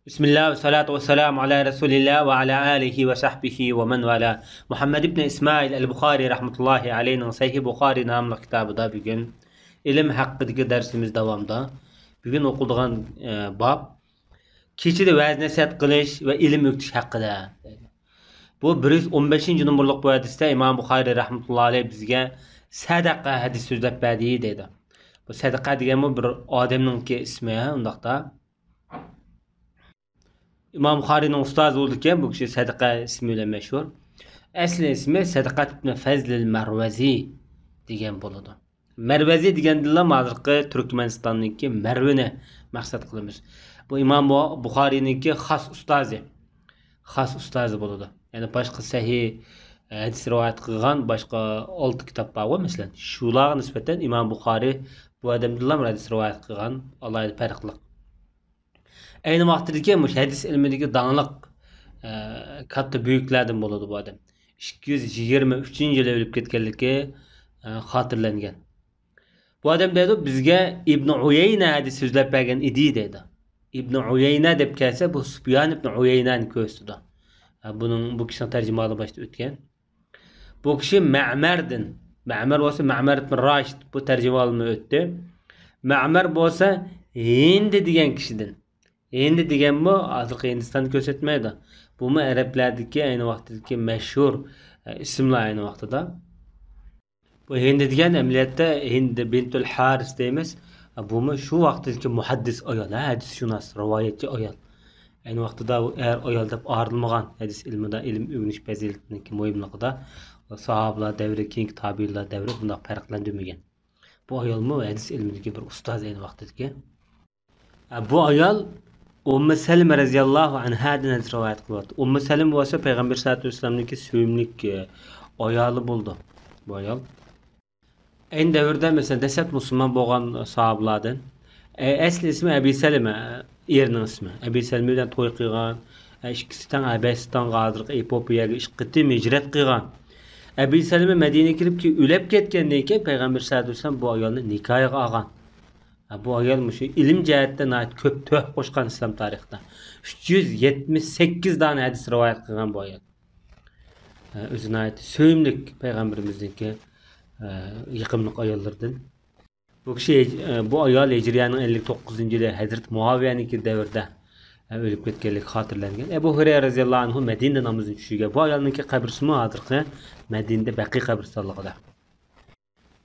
Bismillah ve salatu ve selamu ala Resulillah ve ala alihi ve sahbihi ve men vala. Muhammed ibn İsmail el-Bukhari rahmetullahi aleyhinin Sahih Bukhari namlı kitabıda bugün ilim hakkındaki dersimiz devamda. Bugün okuduğun bab kişide vaz nasihat qilish ve ilim öğretish hakkında. Bu 115. numurluk bu hadiste İmam Bukhari rahmetullahi aleyh bizge sadaqa hadis sözlep berdi dedi. Bu sadaqa degan bir odamning ismi, undaqda İmam Bukhari'nin ustazı olurken bu kişi Sadaka ismiyle meşhur. Asli ismi Sadakat ibn Fazlil Mervezi degan bo'ladi. Mervezi deganda mazirqi Turkmenistan'niki Mervini maqsad qilamiz. Bu İmam Bukhari'ninki xas ustazi bo'ladi. Yani başka sahih hadis rivoyat qilgan başka 6 kitap var mesela. Shularga nisbatan İmam Bukhari bu adamdan hadis rivoyat qilgan alayda farqliq. Aynı vaqtdagi hadis ilmidagi dаңlıq katta büyüklerden bo'ladi bu adam. 223-yili o'lib ketganligi xotirlangan. Bu adam deydi bizga Ibn Uyayna hadis so'zlab bergan edi deydi. Ibn Uyayna deb kelsa bu Sufyan ibn Uyaynani ko'rsatdi. Bu kishini tarjimasi boshda o'tgan. Bu kishi Ma'mar bo'lsa Ma'mar ibn Rashid bu tarjimalarni o'tdi. Ma'mar bo'lsa Hind degan kishidan. Hindi degan bu hozirgi Hindistonni ko'rsatmaydi. Bu arablardagi ayni vaqtdagi mashhur ismlar ayni vaqtida. Bu Hindi degan amaliyotda Hind bintul Haris deymiz. Bu shu vaqtdagi muhaddis ayol, hadisshunos, rivoyatchi ayol. Ayni vaqtida eğer ayol deb ayrılmagan hadis ilmida ilm o'rganish fazilatiniki muhimligida sahobalar davri, keyingi tabiinlar davri bunday farqlandirmagan. Bu ayolmi hadis ilmidagi bir ustoz ayni vaqtdagi. Bu ayol Ummu Salime radhiyallohu anhadan hadis rivoyat qilyapti. Ummu Salime bo'lsa Payg'ambar sollallohu alayhi vasallamning suyimlik ayoli bo'ldi. Bu ayol ayni davrda mesela dastlab musulmon bo'lgan sahobalardan asli ismi Abi Salime, erining ismi. Abi Salime bilan to'y qilgan, ikkisidan Abasistonga hozirgi Etiopiyaga 2 qitim hijrat qilgan. Abi Salime Madinaga kirib o'lib ketgandan keyin Payg'ambar sollallohu alayhi vasallam bu ayolni nikohga olgan. Bu ayol şu ilim cihetten ait köp töh koşkan İslam tarihinde. 378 tane hadis rivayet kılgan bu ayol. Özüne ait söyümlük Peygamberimizdeki yıkımlık ayollardan. Bu kişi bu ayol Hicriyanın 59. yılı Hazreti Muaviye'ninki devirde ölüp ketkenlik hatırlangan. Ebu Hureyre radhiyallahu anhu Medine namazını düşüge. Bu ayolunki kabrisimi hazırkı Medine'de Baqi kabristanlığıda.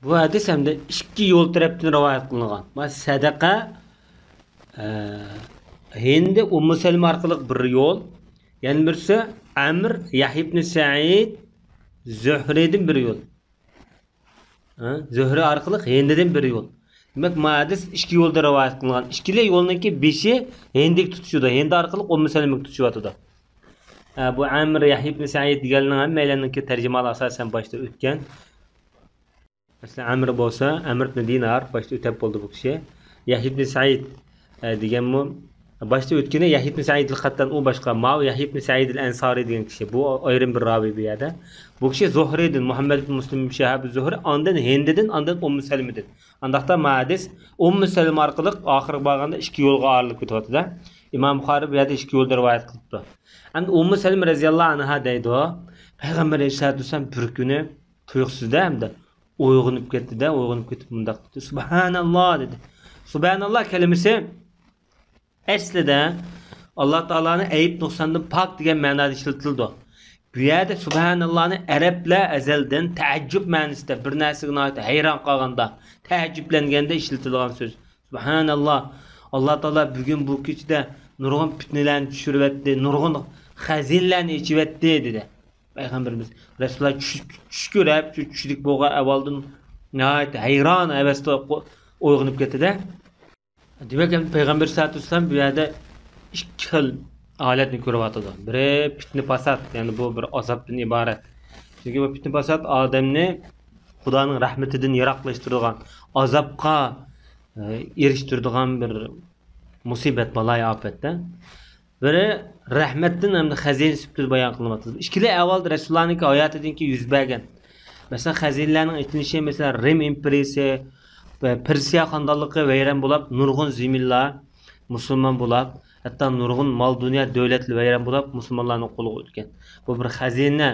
Bu hadis hem de 2 yol tarafından rivayet kılınan. Sadaqa Hindi Ummu Salime arkalık bir yol. Yani birisi Amr Yahya ibn Sa'id Zuhri'den bir yol. Zuhri arkalık Hindi'den bir yol. Demek bu hadis 2 yolda rivayet kılınan. 2 yolunki 5'i Hindi'ye tutuşuyordu. Hindi arkalık Ummu Salime'ye tutuşuyordu. Bu Amr Yahya ibn Sa'id diğerlerinin hammeylerinki tercümalı asasen başta ötken. Mesela Amr bo'lsa Amr ibn Dinar başta o'tib bo'ldi bu kishi. Yahya ibn Sa'id degan bu başta o'tgani Yahya ibn Sa'id al-Qattan u boshqa, Ma'u Yahya ibn Sa'id al-Ansari degan kishi. Bu ayrim bir ravi bu yerda. Bu kishi Zuhri'dan Muhammad ibn Muslim ibn Shihab Zuhri, ondan Hindi'dan, ondan Ummu Salime'dan. Andaqda hadis Ummu Salime orqali oxirgi bo'lganda 2 yo'lga ayrılib ketyapti-da. Imom Buxoriy bu yerda 2 yo'lda rivoyat qilibdi. Endi Ummu Salime radhiyallohu anha deydi, Payg'ambar sollallohu alayhi vasallam bir kuni tuyuqsizda hamda uyg'unib ketdi-da, uyg'unib ketib bundaq dedi. Subhanalloh dedi. Subhanalloh kelimesi aslida Alloh taolani ayib nuqsondan pok degan ma'noda ishlatildi. Bu yerda subhanallohni arablar azaldan taaccub ma'nosida bir narsaga hayron qolganda, taaccublanganda ishlatilgan so'z. Subhanalloh. Alloh taolo bugun bu kechda nurg'un fitnalarni tushiribdi, nurg'un xazinlarni ichibdi dedi. Peygamberimiz Resulullah tush ko'rib, tushlik bo'lgan avvaldan nihayat hayron avasda uyg'onib ketdi-da. Demak, Peygamber sollallohu alayhi vasallam bu yerda 2 xil holatni ko'ryapti. Biri fitna fasad, ya'ni bu bir azobdan iborat. Chunki bu fitna fasad odamni Xudoning rahmatidan yiroqlashtiradigan, azobga erishtiradigan bir musibat, baloy ofatda. Biri rahmatdan hamda xazin sifatida bayon qilinmoqda. İkili avval Rasulullahning hayotidanki yuz bergan. Mesela xazinlarning ichilishi, mesela Rim imperiyasi, Persiya xonadonligi vayron bo'lib, nurg'un zimillar musulmon bo'lib, Hatta nurg'un mol dunyo davlatli vayron bo'lib musulmonlarning qo'liga o'tgan. Bu bir xazina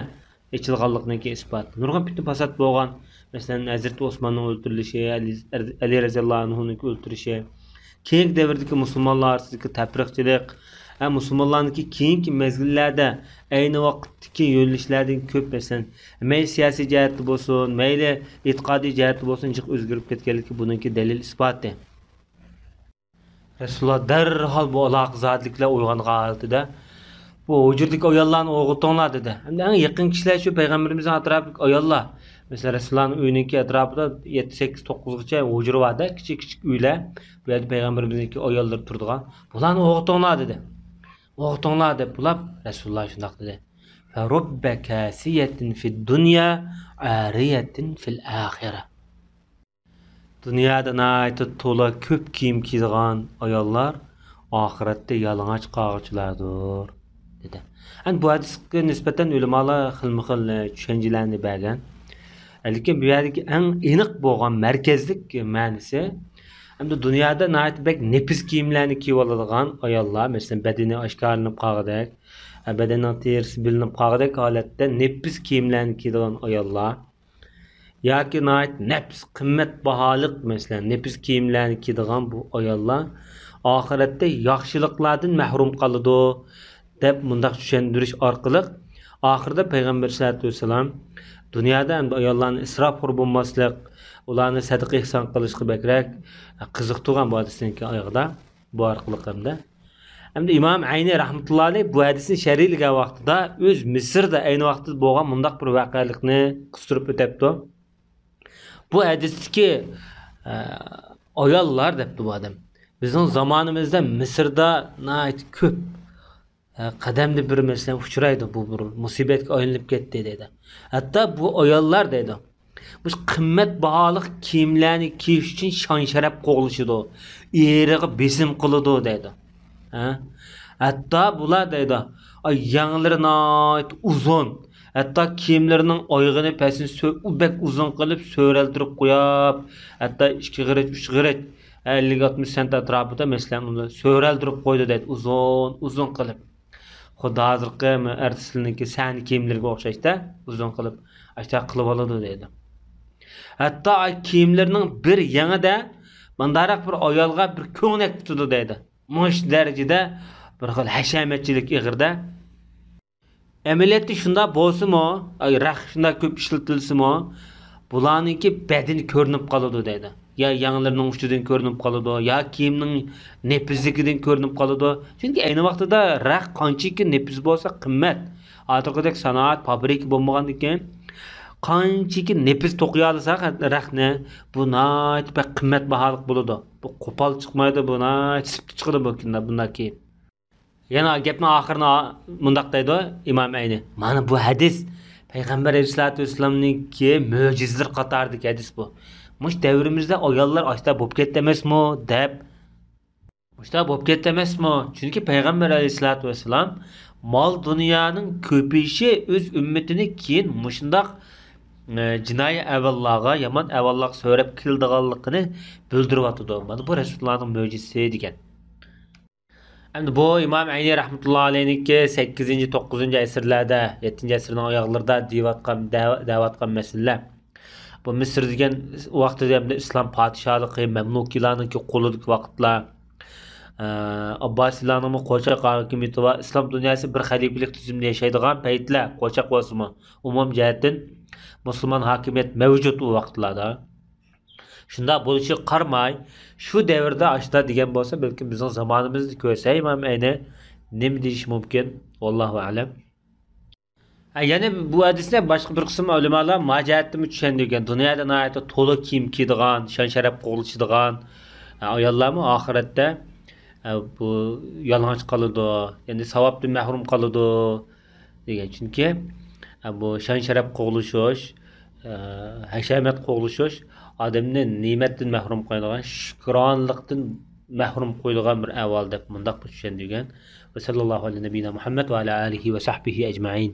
ichilganligining isboti. Nurg'un fitna fasod bo'lgan. Masalan, Hazrat Osmonning o'ldirilishi, Ali roziyallohu anhuning o'ldirilishi, keyingi davrdagi musulmonlar orasidagi tafriqchilik, musulmonlarning keyingi mezgillarda ayni vaqtdagi yo'nalishlardan ko'p masalan, mayli siyosiy jihatda bo'lsin, mayli e'tiqodiy jihatda bo'lsin, jiq o'zgarib ketganligi buningki dalil isboti. Rasululloh darhol bu aloqazodliklar uyg'ongan holatida bu hujurdagi ayollarni o'g'itinglar dedi. Hamda eng yaqin kishilar shu payg'ambarimizning atrofidagi ayollar. Masalan, Rasulullohning uyining atrofida 7-8-9gacha hujra borda, kichik uylar. Bu yerda payg'ambarimizning ayollar turadigan. Bularni o'g'itinglar dedi. O'g'itinglar deb bulab Rasululloh shunday dedi. Fa rubba kasiyatin fid dunya ariyatin fil axirah. Dünyada naytı tola köp kiyim giydigan ayollar ahiretde yalang'och qog'ichlardir dedi. Bu hadisga nisbatan ulamolar xilma-xil tushunchalarni bergan. Lekin bu yerdagi eng aniq bo'lgan markazlik ma'nosi hamda dunyoda nayt bek nefis kiyimlarni kiyib oladigan ayollar, masalan, badani oshkorlanib qolgandek, badanining terisi bilinib qolgandek holatda nefis kiyimlarni kiyadigan ayollar yoki nefs qimmat baholiq masalan nefis kiyimlarni kiyadigan bu ayollar oxiratda yaxshiliklardan mahrum qoladi deb mundaq tushuntirish orqali oxirida payg'ambar sollallohu alayhi vasallam dunyoda ham ayollarni isrofxo'r bo'lmaslik, ularni sadaqa ihson qilishga bakrak qiziqtirgan bu hadisning oyog'ida bu orqali hamda imom Ayni rahmatullohi alayhi bu hadisni sharhlagan vaqtida o'z Misrda ayni vaqtda bo'lgan mundaq bir voqelikni qistirib o'tibdi. Bu hadisdeki ayollar debdi bu adam. Bizim zamanımızda Mısır'da nait köp qadamda bir mesela uçuraydı bu bir musibetga aylanıp ketdi dedi. Hatta bu ayollar dedi. Bu qimmat baholik kiyimlarni kiyish uchun shon sharaf qo'g'lishidi. Eriga besim qiladi dedi. Hatta bular dedi. Yanglari nait uzun. Hatta kiyimlerining oyog'ini pasini bek uzun qilib so'raltirib qo'yib, hatta 2 g'irit 3 g'irit 50-60 sent atrofida masalan uni so'raltirib qo'ydi dedi, uzun qilib. Xudo hozirgi artistlarniki sani kiyimlarga o'xshashda uzun qilib ashta qilib oladi dedi. Hatta kiyimlarining bir yangida mandaraq bir ayolga bir ko'ngak tutdi dedi. Mush darajada bir xil hashamatchilik ig'irda. Ameliyatda shunda bo'lsa-mo, raq shunda ko'p ishlatilsa-mo, bularningki badani ko'rinib qoladi dedi. Ya yanglarining ustidan ko'rinib qoladi, ya kiyimning nepizligidan ko'rinib qoladi. Chunki ayni vaqtida raq qanchaki nepiz bo'lsa qimmat. Hozirgidek sanoat fabrika bo'lmagandan keyin qanchaki nepiz to'qiy olsak raqni bu nayt qimmat baholiq bo'ladi. Bu qo'pol chiqmaydi, bu nayt sipti chiqadi bu kunda bunday kiyim. Yana gapning oxirini mundaq deydi Imom Ayni. Mana bu hadis Payg'ambar sollallohu alayhi vasallamningki mo'jizalar qatoridagi hadis bu. Mush davrimizda ayollar ashta bo'lib ketdi emasmi deb. Mushta bo'lib ketdi emasmi? Chunki Payg'ambar sollallohu alayhi vasallam mol dunyoning ko'payishi o'z ummatini keyin mushundaq jinoiy avallarga, yomon avallarga so'rab keldiganligini bildiryotdi. Mana bu Rasulullohning mo'jizasi degan. Endi bu İmam Ayni rahmetullohi alayhiniki 8-9 asrlarda, 7 asrning oyoqlarida devatgan masalalar. Bu Misr degan vaqtida ham islom podshohligi, mamluklarning qo'lidagi vaqtlar, Abbosiylarning qo'chaq hokimiyati va islom dunyosi bir xalifalik tuzumda yashaydigan paytlar, qo'chaq bo'lsa-mu, umum jihatdan musulmon hokimiyat mavjud u vaqtlarda. Shunda bo'lishi qarmay, shu davrda ashta degan bo'lsa, balki bizning zamonimizda ko'rsa Imom Ayni nima deyish mumkin? Allohu a'lam. Yana bu hadisni boshqa bir qism ulamolar majiatni tushundirgan. Dunyoda nihoyatda to'liq kiyim kiydigan, shon sharaf qo'g'lishadigan ayollarmi oxiratda bu yalang'och qoladi, ya'ni savobdan mahrum qoladi degan. Chunki bu shon sharaf qo'g'lishish, hashamat qo'g'lishish odamni ne'matdan mahrum qo'yadigan, shukronlikdan mahrum qo'yadigan bir avval deb mundaq tushundirgan. Va sallallohu alayhi nabiyina Muhammad va ala alihi va sahbihi ajma'in.